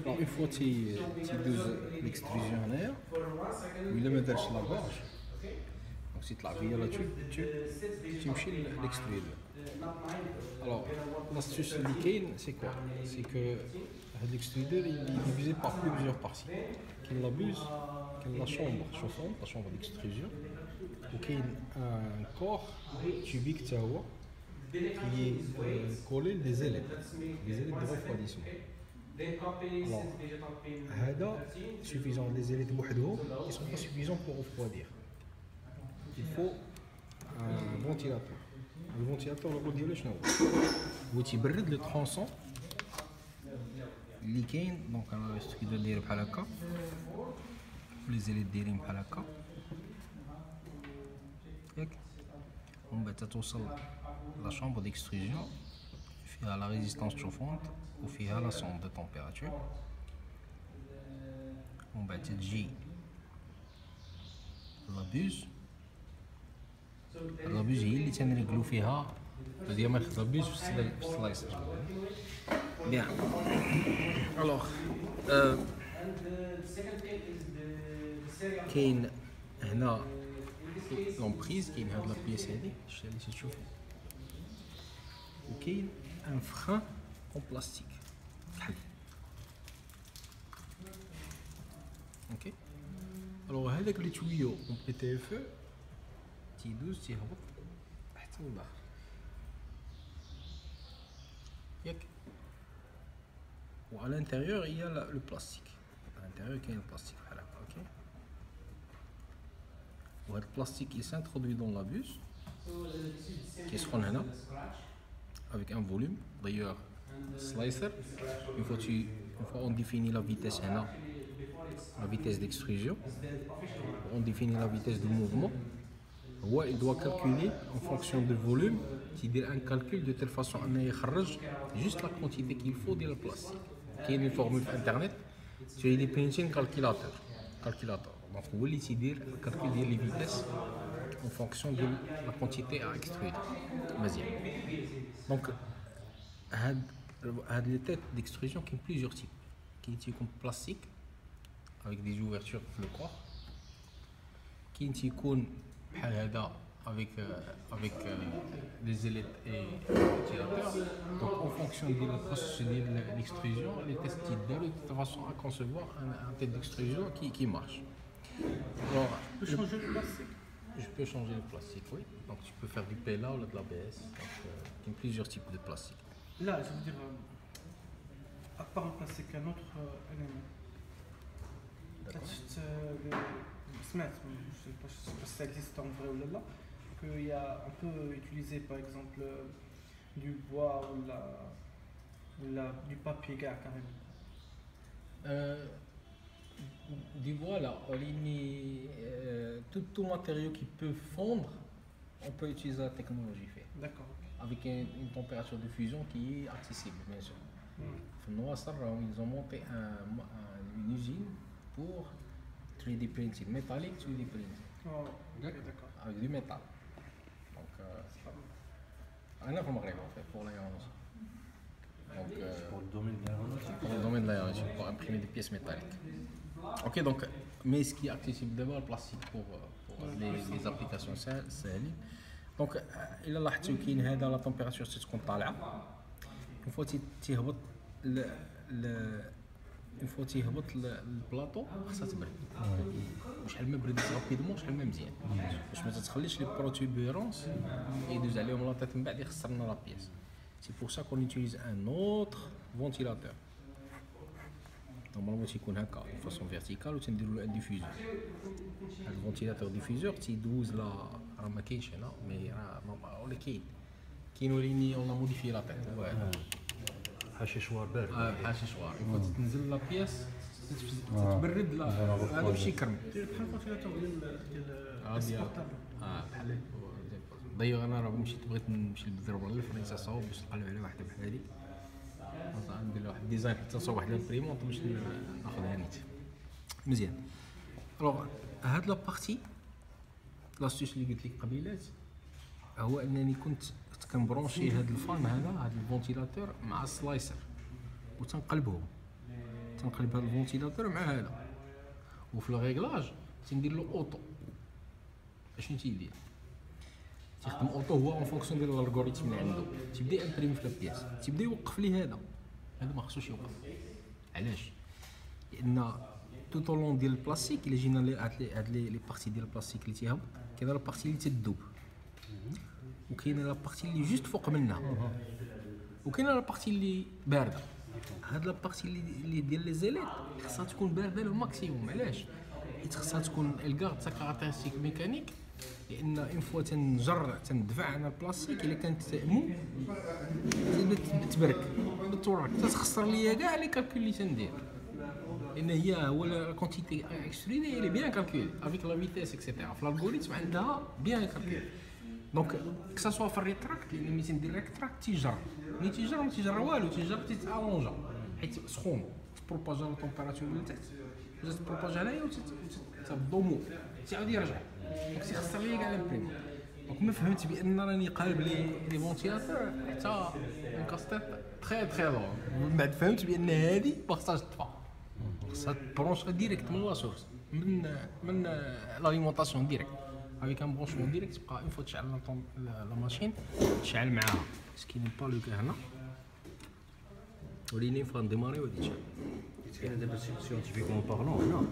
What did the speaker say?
Alors une fois تيدوز ليكستروزيون هنايا وإلا ما دارش لابورج دونك تيطلع بيا لا تيوب تيمشي ليكسترويدور. Alors l'astuce اللي كاين سي كوا سي كو هاد ليكسترويدور il est divisé par plusieurs parties. كاين لا بوز كاين لا شومبر شوفون لا شومبر ديكستروزيون وكاين ان كور تيوبيك تا هو qui est collé des élèves de refroidissement. Alors, هذا suffisant les élèves بوحدهم ils sont pas suffisants pour refroidir. Il faut un ventilateur. Le ventilateur الرول ديالو شنو هو تيبرد لو ترونسون اللي كاين. دونك انا ستيدو ندير بحال هكا لي زيليت دايرين بحال هكا ياك ومن بعد توصل لا شامبر ديكستروزيون فيها لا ريزيستانس شوفونت وفيها لا سوند دو تمبيراتور ومن بعد تجي لابوز هي اللي تنريكلو فيها ديما لابوز في السلايسر بيان. الوغ كاين هنا لومبريز كاين هاد لا بيس هادي الشيء اللي تشوفوا وكاين ان فران اون بلاستيك بحال اوكي. الوغ هذاك لي تويو اون بي تي اف تيدوز تيهبط حتى لداخل ياك و على الانتيريور هي لو بلاستيك على الانتيريور كاين البلاستيك بحال هكا اوكي. وهاد البلاستيك il s'introduit dans la buse كيسخن هنا avec un volume d'ailleurs slicer une fois on définit la vitesse هنا la vitesse d'extrusion on définit la vitesse de mouvement هو il doit calculer en fonction du volume تيدير un calcul de telle façon انه يخرج juste la quantité qu'il faut ديال البلاستيك. كاين فورمول في انترنت sur les printing calculator دونك هو اللي تيدير الكالكول ديال لي فيتيس en fonction de la quantité à extruder مزيان. دونك هاد لي تيت d'extrusion كاين plusieurs types. كاين تيكون بلاستيك avec des ouvertures في le corps كاين تيكون بحال هذا avec des ailettes et ventilateurs. Donc en fonction du processus de l'extrusion, les tests t'aident de façon à concevoir un tête d'extrusion qui marche. Alors, Tu peux changer le plastique. Je peux changer le plastique, oui. Donc tu peux faire du PLA ou de l'ABS. Il y a plusieurs types de plastique. Là, je veux dire, à part le plastique, un autre élément. سمعت je sais pas si ça existe en vrai ou là qu'il y a on peut utiliser par exemple du bois ou du papier carrément. Du bois là, tout matériau qui peut fondre, on peut utiliser la technologie fait. D'accord. Avec une température de fusion qui est accessible bien sûr. Ils ont monté une usine pour 3D printing, métallique 3D printing. Oh, okay, d'accord. Avec du métal. Donc, c'est pas mal. Un autre Maghreb en fait, pour l'aéronautique. Donc, pour le domaine de l'aéronautique. Pour le domaine de l'aéronautique, pour imprimer des pièces métalliques. Ok, donc, mais ce qui est accessible d'abord, le plastique pour les applications سهلين. Donc, إلا لاحظتوا كاين هذا لا température تتكون طالعة. Une fois تيهبط une fois تيهبط البلاطو خاصها تبرد وشحال ما بردت رابيدمون شحال ما مزيان باش ما تتخليش لي بروتوبيرونس يدوز عليهم لاطيط من بعد يخسرنا لا بياس. سي بور سا كون يوتيليز ان اوتر فونتيلاتور نورمالمون تيكون هكا فاسون فيرتيكال وتنديرو له ان ديفيزور. هاد الفونتيلاتور ديفيزور تيدوز لا راه ما كاينش هنا مي راه ولا كاين وليني اون موديفي لاطيط بحال شي شوار بارد. بحال شي شوار يفوت تنزل لا بياس تتبرد لا هذا ماشي كرم بحال الفونتيلاتور ديال السبورتابل. بحال دايوغ انا راه مشيت بغيت نمشي للضربه للفرنسا صاوب باش نقلب على واحده بحال هذيك ندير واحد الديزاين حتى نصاوب واحد البريمونط باش ناخذها نيت مزيان. الوغ هاد لا بارتي لاستيش اللي قلت لك قبيلات هو انني كنت كنبرونشي هاد الفان هذا هاد الفونتيلاتور مع السلايسر وتنقلبهم تنقلب هذا الفونتيلاتور مع هذا، وفي الريغلاج تندير له اوطو. اشنو تيدير؟ تيخدم اوطو هو اون فونكسيون ديال الالغوريثم اللي عنده، تيبدا يامبريمي في البياس، تيبدا يوقف لي هذا ما خصوش يوقف. علاش؟ لان توت لون ديال البلاستيك الا جينا هاد لي بارتي ديال البلاستيك اللي تيهبط، كاينه لا بارتي اللي تذوب وكاينه لا بارتي اللي جوست فوق منها وكاينه لا بارتي اللي بارده. هاد لا بارتي اللي ديال لي زيليت خاصها تكون بارده لو ماكسيموم. علاش؟ حيت خاصها تكون الكارد تا كاركتيرستيك ميكانيك، لان اون فوا تندفع عن البلاستيك الا كانت مو تبدا تبرك تتورك تخسر ليا كاع لي كالكول اللي تندير، لان هي هو لا كونتيتي اكستريدي اللي بيان كالكولي افيك لا فيتيس اكسيتيرا في الالغوريثم عندها بيان كالكولي. دونك كسا في الريتراكت، لان ملي تندير ريتراكت تيجر، ملي تيجر ما تيجر والو، تيجر تيتالونجا حيت سخون تبروباجا لا تمبيراتور من تحت وزاد تبروباجا هنايا وتضمو تعاود يرجع، دونك تيخسر ليا كاع لامبريم. دونك ما فهمت بان راني قالب لي فونتيلاتور حتى كاستيت تري لون. من بعد فهمت بان هذه ما خصهاش تطفى، خصها تبرونشا ديريكت من لا سورس، من لاليمونطاسيون ديريكت افيك ان برونشمون ديريكت. تبقى اون فوا تشعل لا ماشين تشعل معاها سكين با لو هنا وليني فغنديماري ودي تشعل. كاين دابا سيونتيفيكمون بارلون هنا